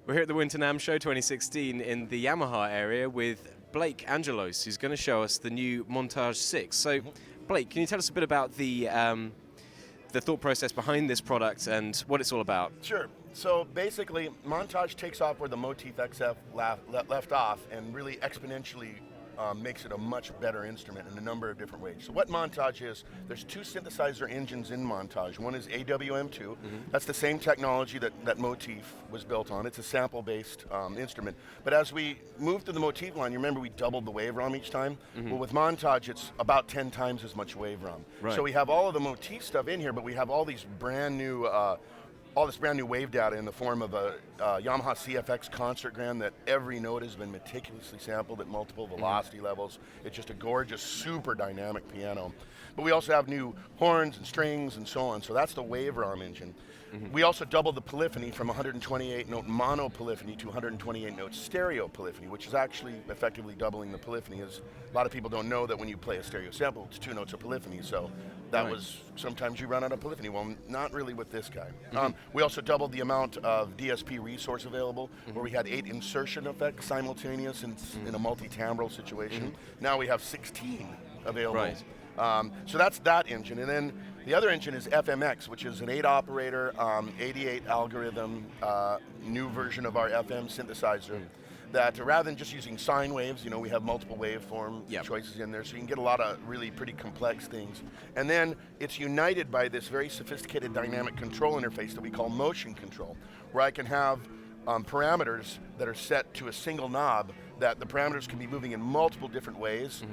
We're here at the Winter NAMM Show 2016 in the Yamaha area with Blake Angelos, who's going to show us the new Montage 6. So, Blake, can you tell us a bit about the thought process behind this product and what it's all about? Sure. So basically, Montage takes off where the Motif XF left off and really exponentially makes it a much better instrument in a number of different ways. So what Montage is, there's two synthesizer engines in Montage. One is AWM2. That's the same technology that Motif was built on. It's a sample-based instrument. But as we moved to the Motif line, you remember we doubled the wave ROM each time? Well, with Montage, it's about 10 times as much wave ROM. Right. So we have all of the Motif stuff in here, but we have all these brand new all this brand new wave data in the form of a Yamaha Cfx concert grand that every note has been meticulously sampled at multiple velocity levels. It's just a gorgeous, super dynamic piano. But we also have new horns and strings and so on, so that's the wave ROM engine. We also doubled the polyphony from 128 note mono polyphony to 128 note stereo polyphony, which is actually effectively doubling the polyphony. As a lot of people don't know that when you play a stereo sample, it's 2 notes of polyphony, so that was, sometimes you run out of polyphony. Well, not really with this guy. We also doubled the amount of DSP resource available, where we had 8 insertion effects simultaneous in a multi-timbral situation. Now we have 16 available. Right. So that's that engine, and then the other engine is FMX, which is an 8-operator, 88 algorithm, new version of our FM synthesizer. That rather than just using sine waves, you know, we have multiple waveform choices in there, so you can get a lot of really pretty complex things. And then it's united by this very sophisticated dynamic control interface that we call motion control, where I can have parameters that are set to a single knob, that the parameters can be moving in multiple different ways,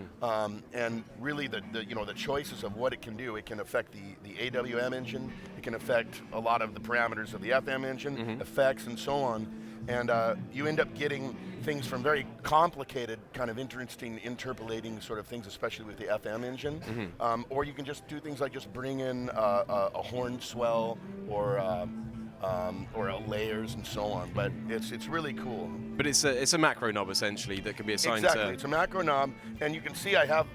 and really the choices of what it can do. It can affect the AWM engine, it can affect a lot of the parameters of the FM engine, effects and so on, and you end up getting things from very complicated, kind of interesting interpolating sort of things, especially with the FM engine, or you can just do things like just bring in a horn swell or layers and so on, but it's really cool. But it's a macro knob essentially that can be assigned exactly. to... It's a macro knob, and you can see I have,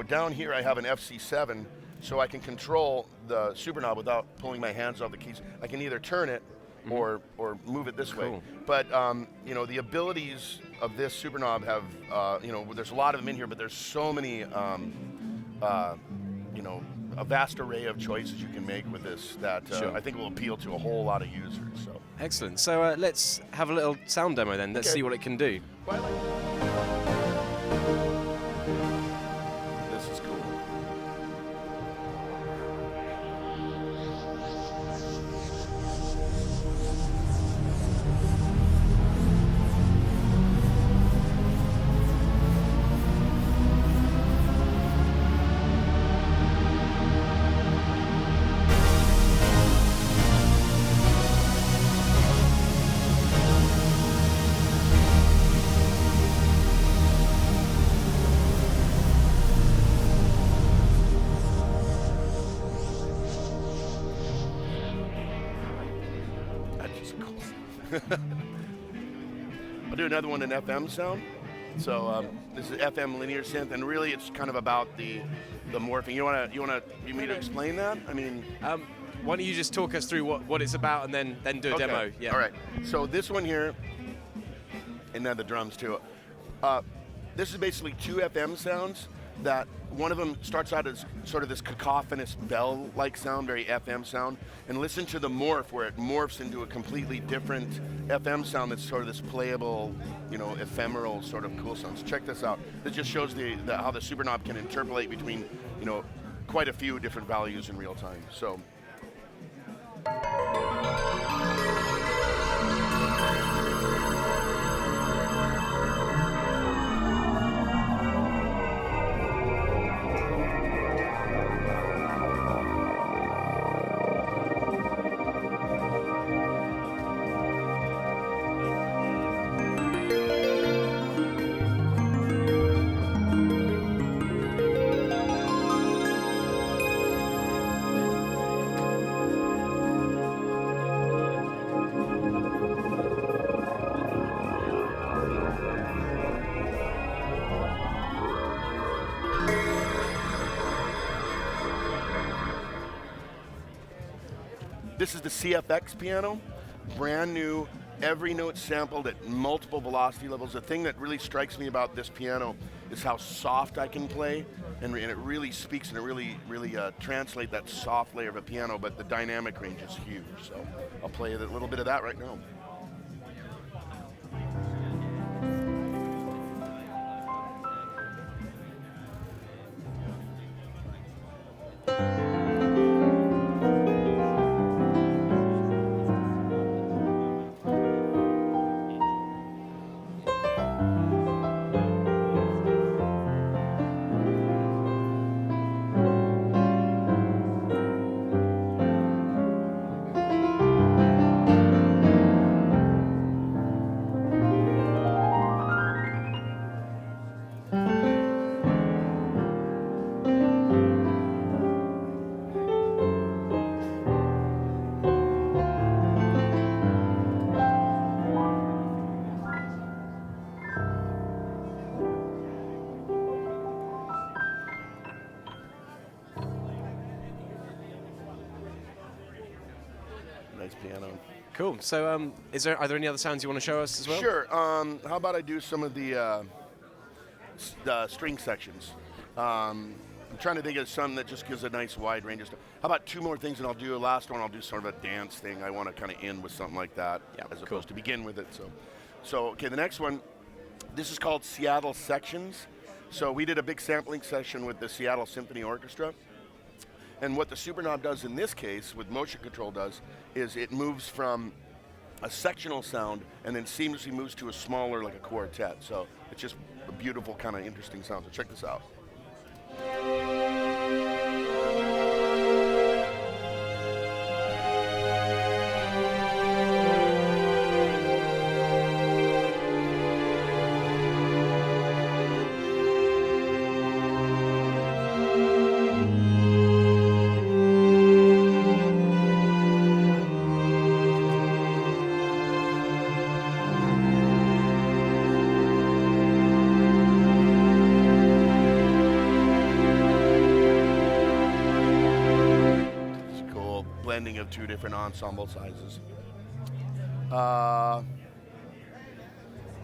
down here I have an FC7, so I can control the super knob without pulling my hands off the keys. I can either turn it or move it this way. But the abilities of this super knob have, there's a lot of them in here, but there's so many, a vast array of choices you can make with this that I think will appeal to a whole lot of users. So. Excellent. So let's have a little sound demo then. Let's see what it can do. This is cool. I'll do another one in FM sound. So this is FM linear synth, and really it's kind of about the morphing. You want me to explain that? I mean, why don't you just talk us through what it's about and then do a demo? Yeah. All right. So this one here, and then the drums too. This is basically 2 FM sounds. That one of them starts out as sort of this cacophonous bell-like sound, very FM sound, and listen to the morph where it morphs into a completely different FM sound that's sort of this playable, ephemeral sort of cool sound. So check this out. This just shows how the super knob can interpolate between, quite a few different values in real time. So. This is the Cfx Piano. brand new, every note sampled at multiple velocity levels. The thing that really strikes me about this piano is how soft I can play, and it really speaks and it really translates that soft layer of a piano, but the dynamic range is huge. So I'll play a little bit of that right now. Nice piano. Cool. So, are there any other sounds you want to show us as well? Sure. How about I do some of the string sections? I'm trying to think of some that just gives a nice wide range of stuff. How about two more things, and I'll do a last one. I'll do sort of a dance thing. I want to kind of end with something like that, as opposed to begin with it. So okay, the next one. This is called Seattle Sections. So we did a big sampling session with the Seattle Symphony Orchestra. And what the Super Knob does in this case, with motion control does, is it moves from a sectional sound and then seamlessly moves to a smaller, like a quartet. So it's just a beautiful, kind of interesting sound. So check this out. Blending of two different ensemble sizes.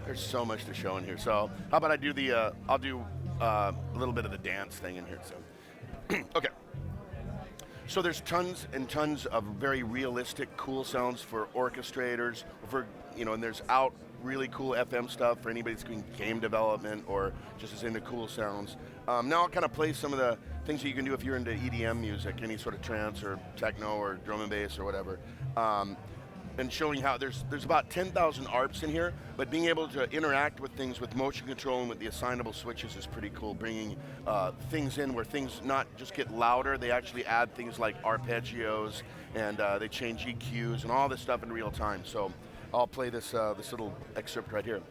There's so much to show in here. So how about I do the, I'll do a little bit of the dance thing in here. So, okay. So there's tons and tons of very realistic, cool sounds for orchestrators, for, and there's really cool FM stuff for anybody that's doing game development or just is into cool sounds. Now I'll kind of play some of the things that you can do if you're into EDM music, any sort of trance or techno or drum and bass or whatever. And showing how there's about 10,000 ARPs in here, but being able to interact with things with motion control and with the assignable switches is pretty cool, bringing things in where things not just get louder, they actually add things like arpeggios, and they change EQs and all this stuff in real time. So I'll play this, this little excerpt right here.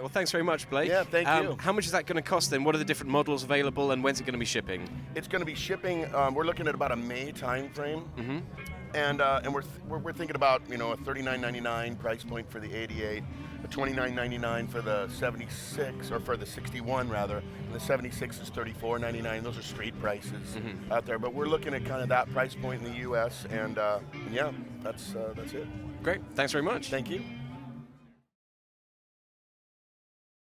Well, thanks very much, Blake. Yeah, thank you. How much is that going to cost then? What are the different models available, and when's it going to be shipping? It's going to be shipping. We're looking at about a May time frame, and we're thinking about a $39.99 price point for the 88, a $29.99 for the 76, or for the 61 rather, and the 76 is $34.99. Those are street prices out there, but we're looking at kind of that price point in the U.S. and yeah, that's it. Great. Thanks very much. Thank you.